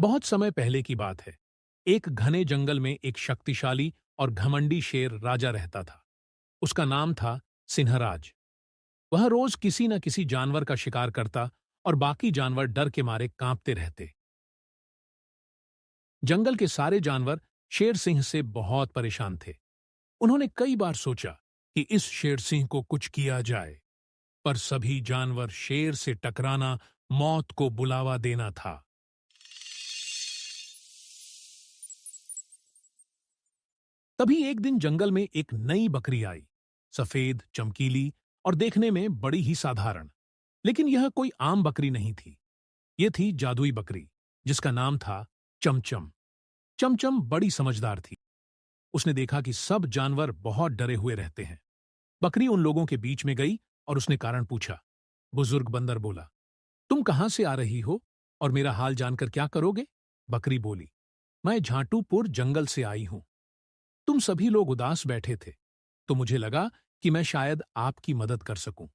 बहुत समय पहले की बात है। एक घने जंगल में एक शक्तिशाली और घमंडी शेर राजा रहता था। उसका नाम था सिंहराज। वह रोज किसी न किसी जानवर का शिकार करता और बाकी जानवर डर के मारे कांपते रहते। जंगल के सारे जानवर शेर सिंह से बहुत परेशान थे। उन्होंने कई बार सोचा कि इस शेर सिंह को कुछ किया जाए, पर सभी जानवर शेर से टकराना मौत को बुलावा देना था। तभी एक दिन जंगल में एक नई बकरी आई। सफेद, चमकीली और देखने में बड़ी ही साधारण। लेकिन यह कोई आम बकरी नहीं थी। यह थी जादुई बकरी, जिसका नाम था चमचम। चमचम बड़ी समझदार थी। उसने देखा कि सब जानवर बहुत डरे हुए रहते हैं। बकरी उन लोगों के बीच में गई और उसने कारण पूछा। बुजुर्ग बंदर बोला, तुम कहां से आ रही हो और मेरा हाल जानकर क्या करोगे? बकरी बोली, मैं झांटूपुर जंगल से आई हूं। तुम सभी लोग उदास बैठे थे, तो मुझे लगा कि मैं शायद आपकी मदद कर सकूं।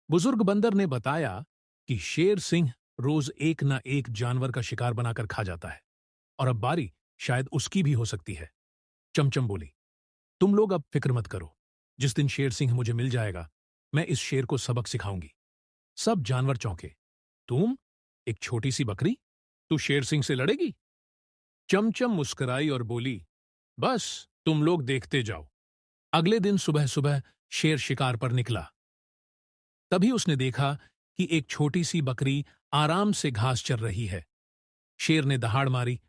बुजुर्ग बंदर ने बताया कि शेर सिंह रोज एक ना एक जानवर का शिकार बनाकर खा जाता है, और अब बारी शायद उसकी भी हो सकती है। चमचम बोली, तुम लोग अब फिक्र मत करो। जिस दिन शेर सिंह मुझे मिल जाएगा, मैं इस शेर को सबक सिखाऊंगी। सब जानवर चौंके। तुम, एक छोटी सी बकरी, तू शेर सिंह से लड़ेगी? चमचम मुस्कुराई और बोली, बस तुम लोग देखते जाओ। अगले दिन सुबह सुबह शेर शिकार पर निकला। तभी उसने देखा कि एक छोटी सी बकरी आराम से घास चर रही है। शेर ने दहाड़ मारी,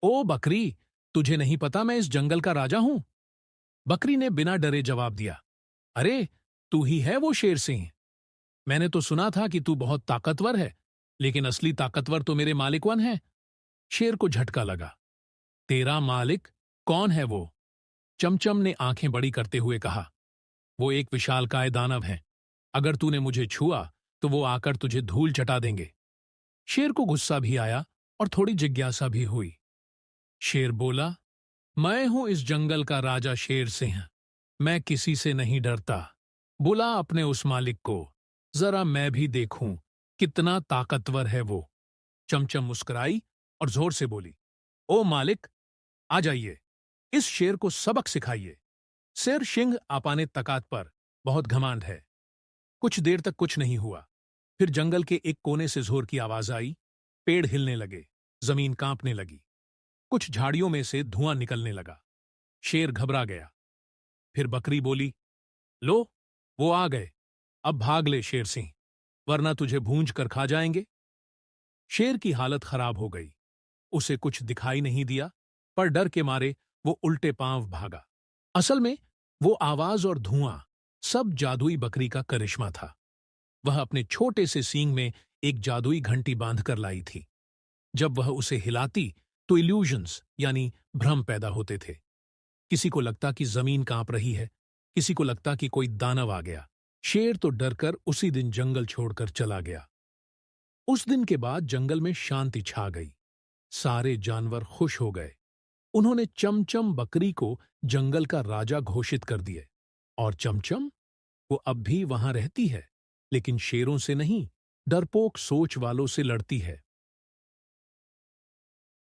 ओ बकरी, तुझे नहीं पता मैं इस जंगल का राजा हूं? बकरी ने बिना डरे जवाब दिया, अरे, तू ही है वो शेर सिंह। मैंने तो सुना था कि तू बहुत ताकतवर है, लेकिन असली ताकतवर तो मेरे मालिकवन है। शेर को झटका लगा। तेरा मालिक? कौन है वो? चमचम ने आंखें बड़ी करते हुए कहा, वो एक विशालकाय दानव है। अगर तूने मुझे छुआ तो वो आकर तुझे धूल चटा देंगे। शेर को गुस्सा भी आया और थोड़ी जिज्ञासा भी हुई। शेर बोला, मैं हूं इस जंगल का राजा शेर सिंह। मैं किसी से नहीं डरता। बुला अपने उस मालिक को, जरा मैं भी देखूं कितना ताकतवर है वो। चमचम मुस्कुराई और जोर से बोली, ओ मालिक, आ जाइए, इस शेर को सबक सिखाइए। शेर सिंह आपाने तकात पर बहुत घमांड है। कुछ देर तक कुछ नहीं हुआ। फिर जंगल के एक कोने से जोर की आवाज आई। पेड़ हिलने लगे, जमीन कांपने लगी, कुछ झाड़ियों में से धुआं निकलने लगा। शेर घबरा गया। फिर बकरी बोली, लो, वो आ गए। अब भाग ले शेर सिंह, वरना तुझे भूंज कर खा जाएंगे। शेर की हालत खराब हो गई। उसे कुछ दिखाई नहीं दिया, पर डर के मारे वो उल्टे पांव भागा। असल में वो आवाज और धुआं सब जादुई बकरी का करिश्मा था। वह अपने छोटे से सींग में एक जादुई घंटी बांधकर लाई थी। जब वह उसे हिलाती तो इल्यूजन्स यानी भ्रम पैदा होते थे। किसी को लगता कि जमीन कांप रही है, किसी को लगता कि कोई दानव आ गया। शेर तो डरकर उसी दिन जंगल छोड़कर चला गया। उस दिन के बाद जंगल में शांति छा गई। सारे जानवर खुश हो गए। उन्होंने चमचम बकरी को जंगल का राजा घोषित कर दिए। और चमचम, वो अब भी वहां रहती है, लेकिन शेरों से नहीं, डरपोक सोच वालों से लड़ती है।